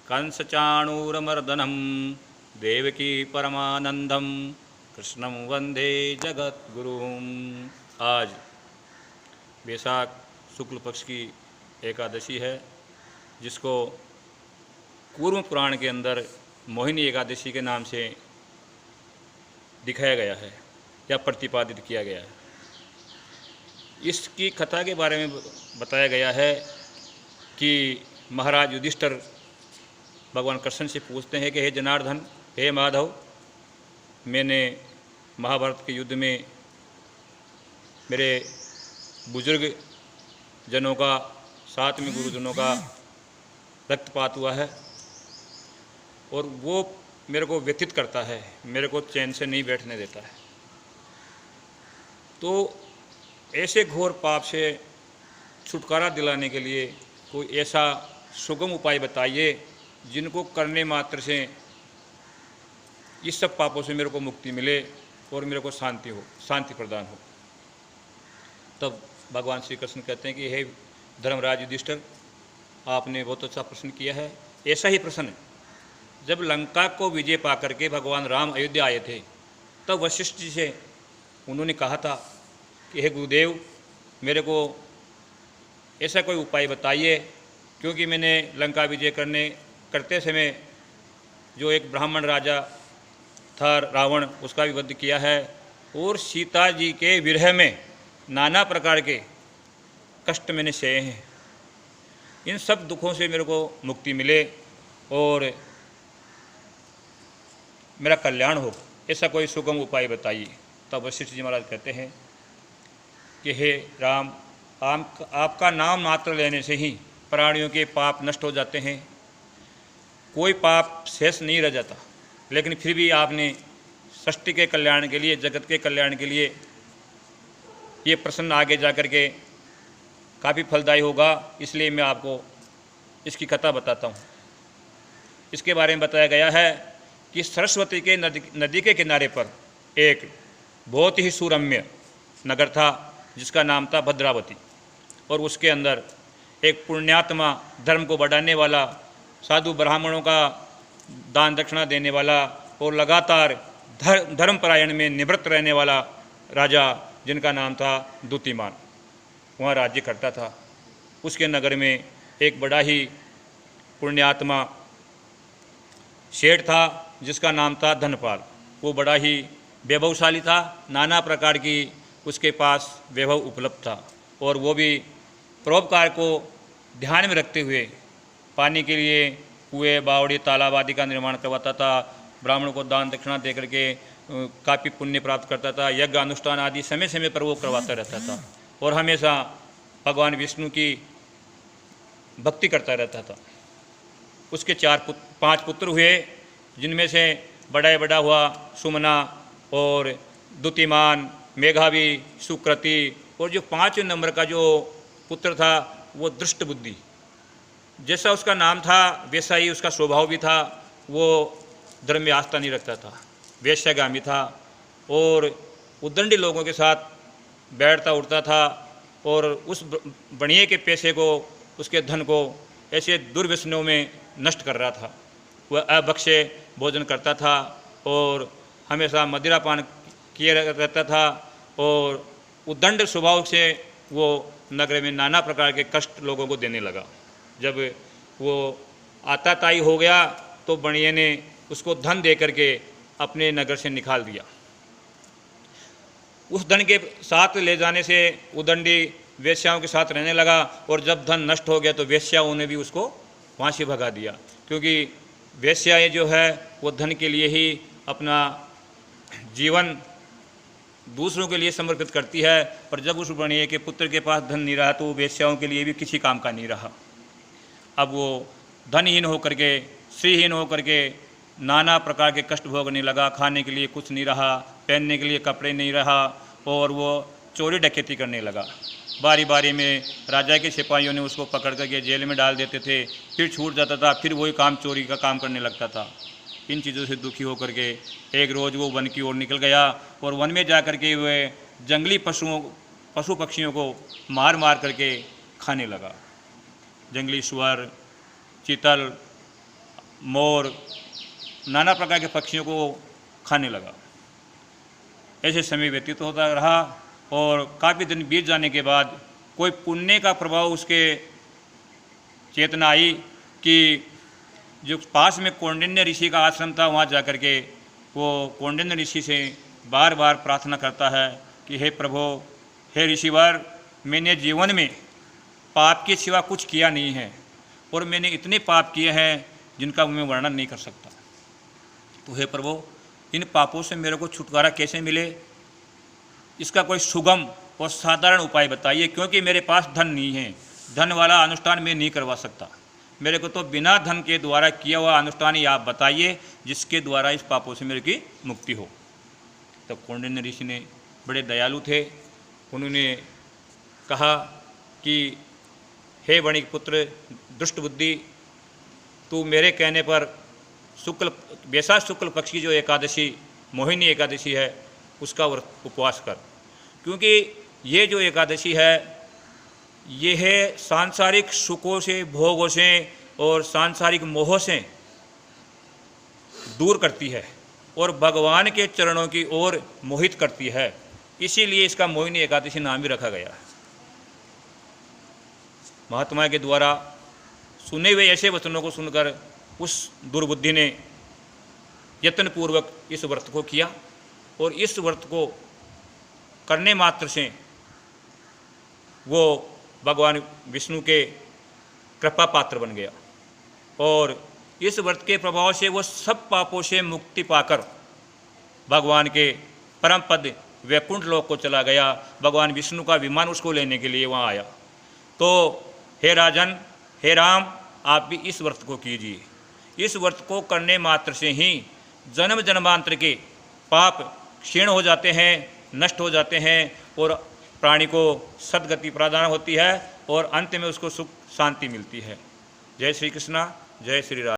कंसचाणूरमर्दनं देवकी परमानंदम कृष्णं वंदे जगद्गुरुं। आज वैशाख शुक्ल पक्ष की एकादशी है, जिसको कूर्म पुराण के अंदर मोहिनी एकादशी के नाम से दिखाया गया है या प्रतिपादित किया गया है। इसकी कथा के बारे में बताया गया है कि महाराज युधिष्ठिर भगवान कृष्ण से पूछते हैं कि हे जनार्दन, हे माधव, मैंने महाभारत के युद्ध में मेरे बुजुर्ग जनों का, साथ में गुरुजनों का रक्तपात हुआ है और वो मेरे को व्यथित करता है, मेरे को चैन से नहीं बैठने देता है। तो ऐसे घोर पाप से छुटकारा दिलाने के लिए कोई ऐसा सुगम उपाय बताइए जिनको करने मात्र से इस सब पापों से मेरे को मुक्ति मिले और मेरे को शांति प्रदान हो। तब भगवान श्री कृष्ण कहते हैं कि हे धर्मराज युधिष्ठिर, आपने बहुत अच्छा प्रश्न किया है। ऐसा ही प्रश्न जब लंका को विजय पा करके भगवान राम अयोध्या आए थे, तब वशिष्ठ जी से उन्होंने कहा था कि हे गुरुदेव, मेरे को ऐसा कोई उपाय बताइए, क्योंकि मैंने लंका विजय करते समय जो एक ब्राह्मण राजा था रावण, उसका भी वध किया है और सीता जी के विरह में नाना प्रकार के कष्ट मैंने सहे हैं। इन सब दुखों से मेरे को मुक्ति मिले और मेरा कल्याण हो, ऐसा कोई सुगम उपाय बताइए। तब वशिष्ठ जी महाराज कहते हैं कि हे राम, आपका नाम मात्र लेने से ही प्राणियों के पाप नष्ट हो जाते हैं, कोई पाप शेष नहीं रह जाता। लेकिन फिर भी आपने सृष्टि के कल्याण के लिए, जगत के कल्याण के लिए ये प्रश्न आगे जा कर के काफ़ी फलदायी होगा, इसलिए मैं आपको इसकी कथा बताता हूँ। इसके बारे में बताया गया है कि सरस्वती के नदी के किनारे पर एक बहुत ही सुरम्य नगर था जिसका नाम था भद्रावती, और उसके अंदर एक पुण्यात्मा, धर्म को बढ़ाने वाला, साधु ब्राह्मणों का दान दक्षिणा देने वाला और लगातार धर्मपरायण में निवृत्त रहने वाला राजा, जिनका नाम था दूतिमान, वहाँ राज्य करता था। उसके नगर में एक बड़ा ही पुण्यात्मा शेठ था जिसका नाम था धनपाल। वो बड़ा ही वैभवशाली था, नाना प्रकार की उसके पास वैभव उपलब्ध था, और वो भी परोपकार को ध्यान में रखते हुए पानी के लिए कुएं, बावड़ी, तालाब आदि का निर्माण करवाता था। ब्राह्मणों को दान दक्षिणा दे करके काफ़ी पुण्य प्राप्त करता था। यज्ञ अनुष्ठान आदि समय समय पर वो करवाता रहता था और हमेशा भगवान विष्णु की भक्ति करता रहता था। उसके 5 पुत्र हुए, जिनमें से बड़ा हुआ सुमना और दुतिमान, मेघावी, सुकृति, और जो 5 नंबर का जो पुत्र था वो दृष्ट बुद्धि। जैसा उसका नाम था वैसा ही उसका स्वभाव भी था। वो धर्म में आस्था नहीं रखता था, वेश्यागामी था और उद्दंडी लोगों के साथ बैठता उठता था और उस बणिये के पैसे को, उसके धन को ऐसे दुर्व्यसनों में नष्ट कर रहा था। वह अभक्ष्य भोजन करता था और हमेशा मदिरापान किए रहता था और उद्दंड स्वभाव से वो नगर में नाना प्रकार के कष्ट लोगों को देने लगा। जब वो आताताई हो गया तो बणिये ने उसको धन दे करके अपने नगर से निकाल दिया। उस धन के साथ ले जाने से उदंडी वेश्याओं के साथ रहने लगा और जब धन नष्ट हो गया तो वेश्याओं ने भी उसको वहाँ से भगा दिया, क्योंकि वेश्याएँ जो है वो धन के लिए ही अपना जीवन दूसरों के लिए समर्पित करती है, पर जब उस बणिये के पुत्र के पास धन नहीं रहा तो वेश्याओं के लिए भी किसी काम का नहीं रहा। अब वो धनहीन होकर के, श्रीहीन होकर के नाना प्रकार के कष्ट भोगने लगा। खाने के लिए कुछ नहीं रहा, पहनने के लिए कपड़े नहीं रहा और वो चोरी डकैती करने लगा। बारी बारी में राजा के सिपाहियों ने उसको पकड़ करके जेल में डाल देते थे, फिर छूट जाता था, फिर वही काम, चोरी का काम करने लगता था। इन चीज़ों से दुखी होकर के एक रोज़ वो वन की ओर निकल गया और वन में जा कर के वह जंगली पशु पक्षियों को मार मार करके खाने लगा। जंगली सुअर, चीतल मोर, नाना प्रकार के पक्षियों को खाने लगा। ऐसे समय व्यतीत होता रहा और काफ़ी दिन बीत जाने के बाद कोई पुण्य का प्रभाव उसके चेतना आई कि जो पास में कौंडिन्य ऋषि का आश्रम था, वहाँ जाकर के वो कौंडिन्य ऋषि से बार बार प्रार्थना करता है कि हे प्रभु, हे ऋषिवर, मैंने जीवन में पाप के सिवा कुछ किया नहीं है और मैंने इतने पाप किए हैं जिनका मैं वर्णन नहीं कर सकता। तो हे प्रभु, इन पापों से मेरे को छुटकारा कैसे मिले, इसका कोई सुगम और साधारण उपाय बताइए, क्योंकि मेरे पास धन नहीं है। धन वाला अनुष्ठान मैं नहीं करवा सकता। मेरे को तो बिना धन के द्वारा किया हुआ अनुष्ठान ही आप बताइए, जिसके द्वारा इस पापों से मेरे की मुक्ति हो। तब तो कौंडिन्य ऋषि ने, बड़े दयालु थे, उन्होंने कहा कि हे वणिक पुत्र दुष्ट बुद्धि, तू मेरे कहने पर वैशाख शुक्ल पक्ष की जो एकादशी, मोहिनी एकादशी है, उसका उपवास कर, क्योंकि ये जो एकादशी है ये है सांसारिक सुखों से, भोगों से और सांसारिक मोह से दूर करती है और भगवान के चरणों की ओर मोहित करती है। इसीलिए इसका मोहिनी एकादशी नाम भी रखा गया। महात्मा के द्वारा सुने हुए ऐसे वचनों को सुनकर उस दुर्बुद्धि ने यत्नपूर्वक इस व्रत को किया और इस व्रत को करने मात्र से वो भगवान विष्णु के कृपा पात्र बन गया और इस व्रत के प्रभाव से वो सब पापों से मुक्ति पाकर भगवान के परम पद वैकुंठ लोक को चला गया। भगवान विष्णु का विमान उसको लेने के लिए वहाँ आया। तो हे राजन, हे राम, आप भी इस व्रत को कीजिए। इस व्रत को करने मात्र से ही जन्म जन्मांतर के पाप क्षीण हो जाते हैं, नष्ट हो जाते हैं और प्राणी को सद्गति प्रदान होती है और अंत में उसको सुख शांति मिलती है। जय श्री कृष्णा, जय श्री राम।